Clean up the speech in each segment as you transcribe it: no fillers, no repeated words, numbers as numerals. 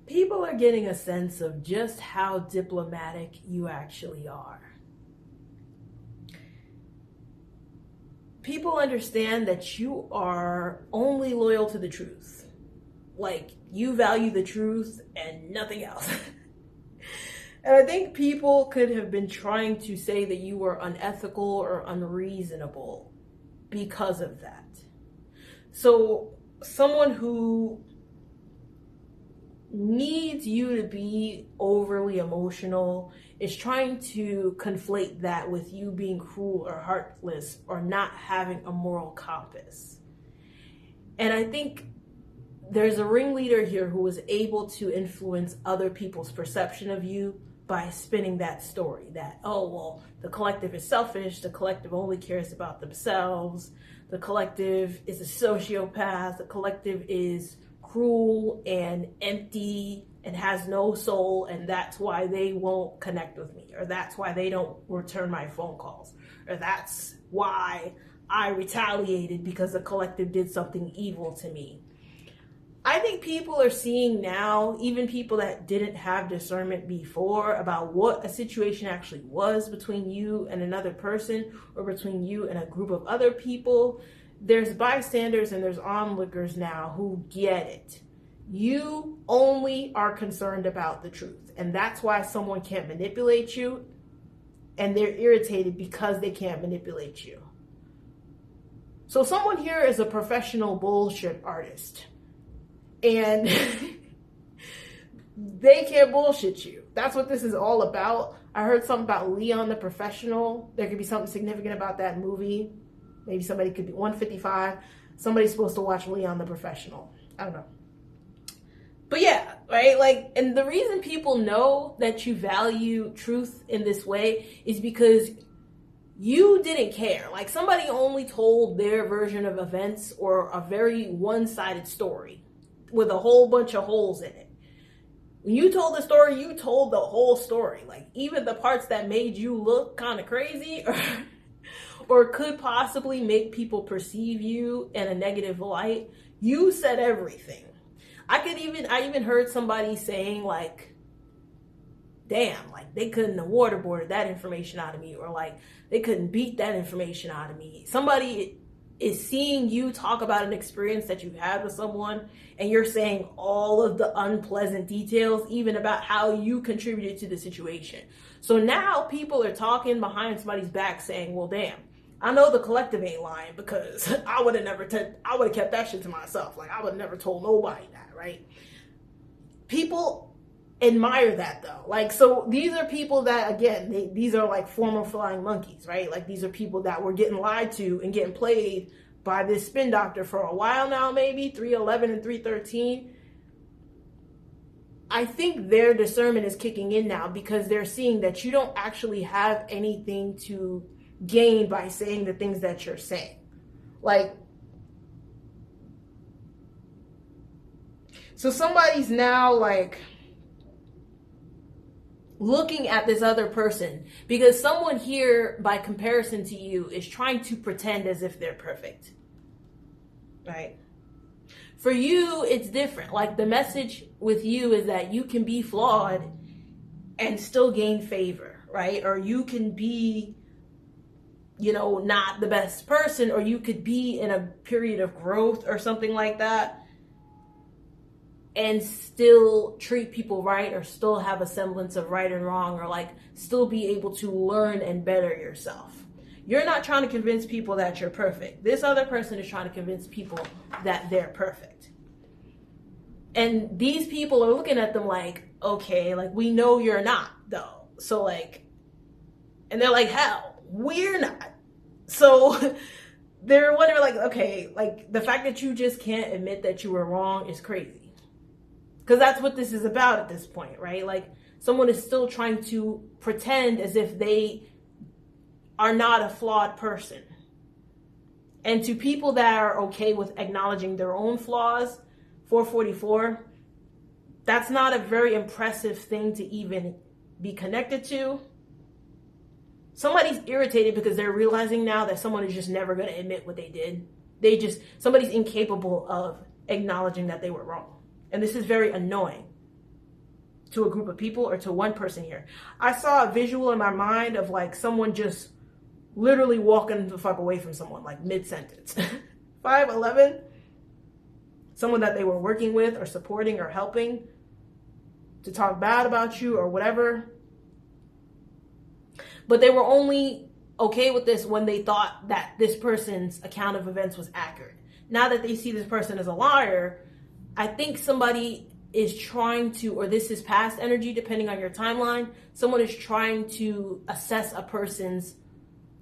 People are getting a sense of just how diplomatic you actually are. People understand that you are only loyal to the truth. Like, you value the truth and nothing else. And I think people could have been trying to say that you were unethical or unreasonable because of that. So, someone who needs you to be overly emotional is trying to conflate that with you being cruel or heartless or not having a moral compass. And I think there's a ringleader here who was able to influence other people's perception of you by spinning that story that, oh, well, the collective is selfish, the collective only cares about themselves, the collective is a sociopath, the collective is cruel and empty and has no soul, and that's why they won't connect with me, or that's why they don't return my phone calls, or that's why I retaliated because the collective did something evil to me. I think people are seeing now, even people that didn't have discernment before, about what a situation actually was between you and another person, or between you and a group of other people. There's bystanders and there's onlookers now who get it. You only are concerned about the truth. And that's why someone can't manipulate you. And they're irritated because they can't manipulate you. So someone here is a professional bullshit artist. And they can't bullshit you. That's what this is all about. I heard something about Leon the Professional. There could be something significant about that movie. Maybe somebody could be 155. Somebody's supposed to watch Leon the Professional. I don't know. But yeah, right? Like, and the reason people know that you value truth in this way is because you didn't care. Like, somebody only told their version of events, or a very one-sided story with a whole bunch of holes in it. When you told the story, you told the whole story. Like, even the parts that made you look kind of crazy or could possibly make people perceive you in a negative light, you said everything. I even heard somebody saying, like, damn, like, they couldn't have waterboarded that information out of me, or like they couldn't beat that information out of me. Somebody is seeing you talk about an experience that you've had with someone, and you're saying all of the unpleasant details, even about how you contributed to the situation. So now people are talking behind somebody's back saying, well, damn, I know the collective ain't lying, because I would have kept that shit to myself. Like, I would have never told nobody that, right? People admire that, though. Like, so these are people that, again, these are like former flying monkeys, right? Like, these are people that were getting lied to and getting played by this spin doctor for a while now, maybe 311 and 313. I think their discernment is kicking in now, because they're seeing that you don't actually have anything to gain by saying the things that you're saying. Like, so somebody's now like looking at this other person, because someone here, by comparison to you, is trying to pretend as if they're perfect, right? For you, it's different. Like, the message with you is that you can be flawed and still gain favor, right? Or you can be, not the best person, or you could be in a period of growth or something like that, and still treat people right, or still have a semblance of right and wrong, or like still be able to learn and better yourself. You're not trying to convince people that you're perfect. This other person is trying to convince people that they're perfect. And these people are looking at them like, okay, like, we know you're not, though. So like, and they're like, hell, we're not. So they're wondering, like, okay, like, the fact that you just can't admit that you were wrong is crazy. Because that's what this is about at this point, right? Like, someone is still trying to pretend as if they are not a flawed person. And to people that are okay with acknowledging their own flaws, 444, that's not a very impressive thing to even be connected to. Somebody's irritated because they're realizing now that someone is just never going to admit what they did. Somebody's incapable of acknowledging that they were wrong. And this is very annoying. to a group of people or to one person here. I saw a visual in my mind of like someone just literally walking the fuck away from someone, like mid-sentence. 5'11", someone that they were working with or supporting or helping to talk bad about you or whatever. But they were only okay with this when they thought that this person's account of events was accurate. Now that they see this person as a liar, I think somebody is trying to, or this is past energy, depending on your timeline, someone is trying to assess a person's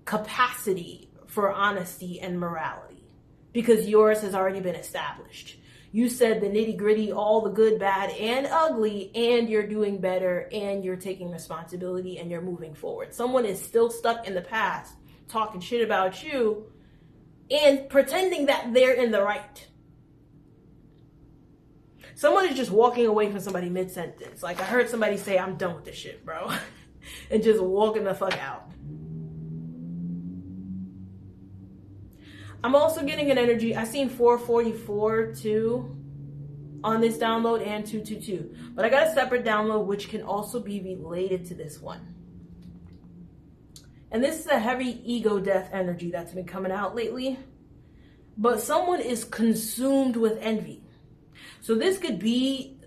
capacity for honesty and morality because yours has already been established. You said the nitty gritty, all the good, bad, and ugly, and you're doing better, and you're taking responsibility, and you're moving forward. Someone is still stuck in the past, talking shit about you, and pretending that they're in the right. Someone is just walking away from somebody mid-sentence. Like I heard somebody say, I'm done with this shit, bro. And just walking the fuck out. I'm also getting an energy. I seen 444 too on this download and 222. But I got a separate download which can also be related to this one. And this is a heavy ego death energy that's been coming out lately. But someone is consumed with envy. So this could be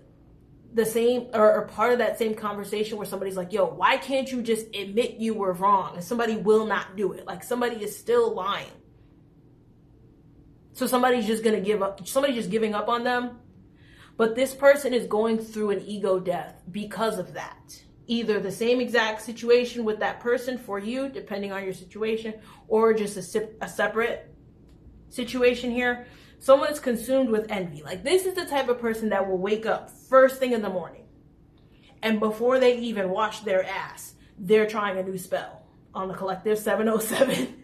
the same or part of that same conversation where somebody's like, yo, why can't you just admit you were wrong? And somebody will not do it. Like somebody is still lying. So somebody's just going to give up. Somebody's just giving up on them. But this person is going through an ego death because of that. Either the same exact situation with that person for you, depending on your situation, or just a separate situation here. Someone's consumed with envy. Like this is the type of person that will wake up first thing in the morning. And before they even wash their ass, they're trying a new spell on the collective 707.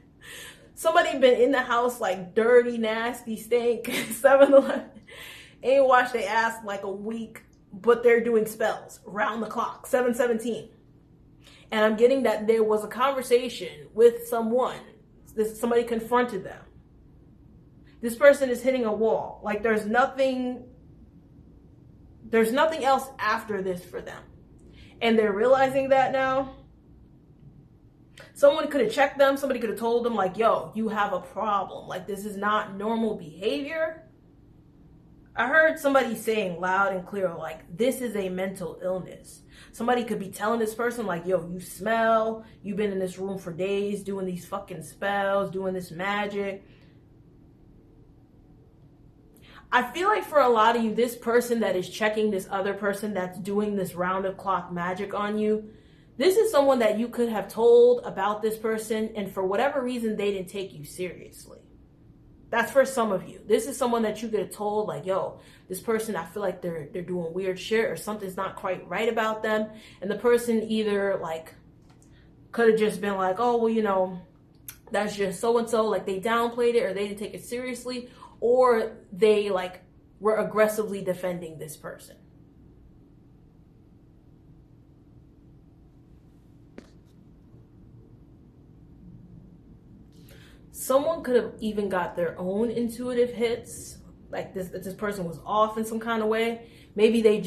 Somebody been in the house like dirty, nasty, stink, 7-Eleven, ain't washed their ass like a week, but they're doing spells round the clock, 717. And I'm getting that there was a conversation with someone. Somebody confronted them. This person is hitting a wall. Like there's nothing else after this for them. And they're realizing that now. Someone could have checked them. Somebody could have told them like, yo, you have a problem. Like this is not normal behavior. I heard somebody saying loud and clear, like this is a mental illness. Somebody could be telling this person like, yo, you smell. You've been in this room for days doing these fucking spells, doing this magic. I feel like for a lot of you, this person that is checking this other person that's doing this round the clock magic on you, this is someone that you could have told about this person, and for whatever reason, they didn't take you seriously. That's for some of you. This is someone that you could have told, like, yo, this person, I feel like they're doing weird shit or something's not quite right about them. And the person either, like, could have just been like, oh, well, you know, that's just so-and-so. Like, they downplayed it or they didn't take it seriously. Or they, like, were aggressively defending this person. Someone could have even got their own intuitive hits, like this person was off in some kind of way. Maybe they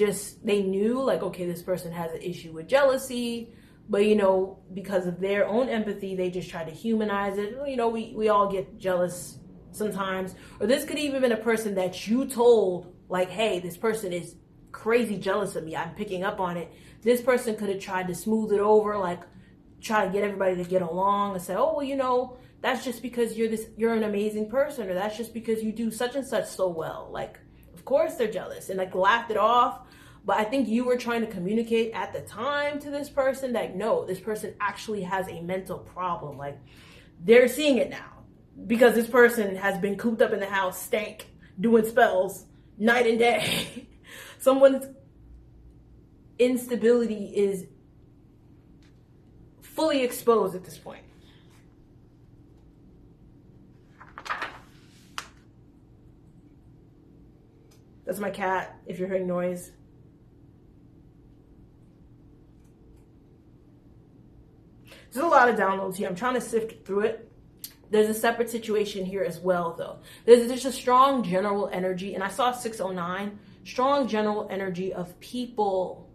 knew like, okay, this person has an issue with jealousy, but you know, because of their own empathy, they just try to humanize it. You know, we all get jealous sometimes. Or this could even been a person that you told like, hey, this person is crazy jealous of me. I'm picking up on it. This person could have tried to smooth it over, like try to get everybody to get along and say, oh, well, you know, that's just because you're an amazing person, or that's just because you do such and such so well. Like, of course they're jealous, and like laughed it off. But I think you were trying to communicate at the time to this person that no, this person actually has a mental problem. Like they're seeing it now because this person has been cooped up in the house, stank, doing spells night and day. Someone's instability is fully exposed at this point. That's my cat, if you're hearing noise. There's a lot of downloads here. I'm trying to sift through it. There's a separate situation here as well, though. There's a strong general energy, and I saw 609, strong general energy of people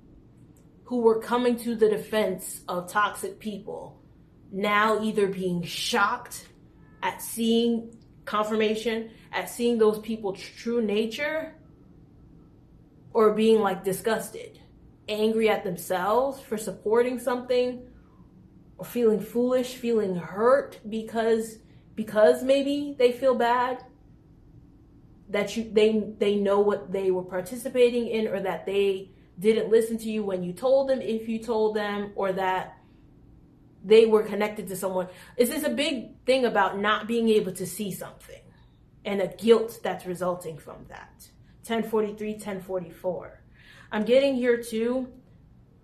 who were coming to the defense of toxic people now either being shocked at seeing confirmation, at seeing those people's true nature, or being like disgusted, angry at themselves for supporting something, or feeling foolish, feeling hurt because maybe they feel bad that they know what they were participating in, or that they didn't listen to you when you told them, if you told them, or that they were connected to someone. Is this a big thing about not being able to see something and a guilt that's resulting from that? 1043, 1044. I'm getting here too,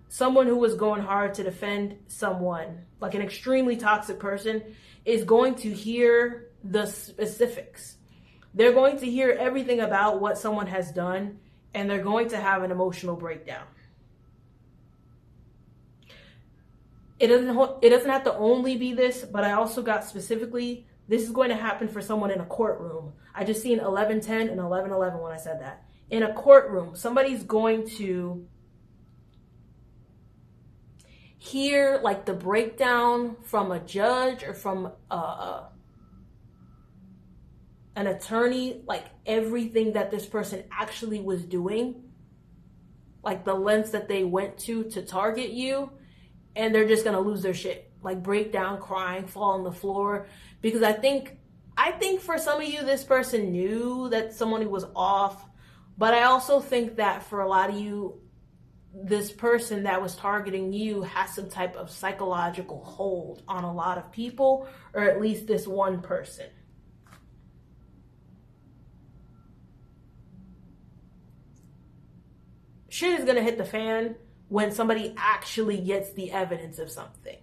someone who was going hard to defend someone, like an extremely toxic person, is going to hear the specifics. They're going to hear everything about what someone has done, and they're going to have an emotional breakdown. It doesn't have to only be this, but I also got specifically, this is going to happen for someone in a courtroom. I just seen 1110 and 1111 when I said that. In a courtroom, somebody's going to hear like the breakdown from a judge or from an attorney, like everything that this person actually was doing, like the lengths that they went to target you, and they're just gonna lose their shit, like break down, crying, fall on the floor. Because I think for some of you, this person knew that someone was off, but I also think that for a lot of you, this person that was targeting you has some type of psychological hold on a lot of people, or at least this one person. Shit is gonna hit the fan when somebody actually gets the evidence of something.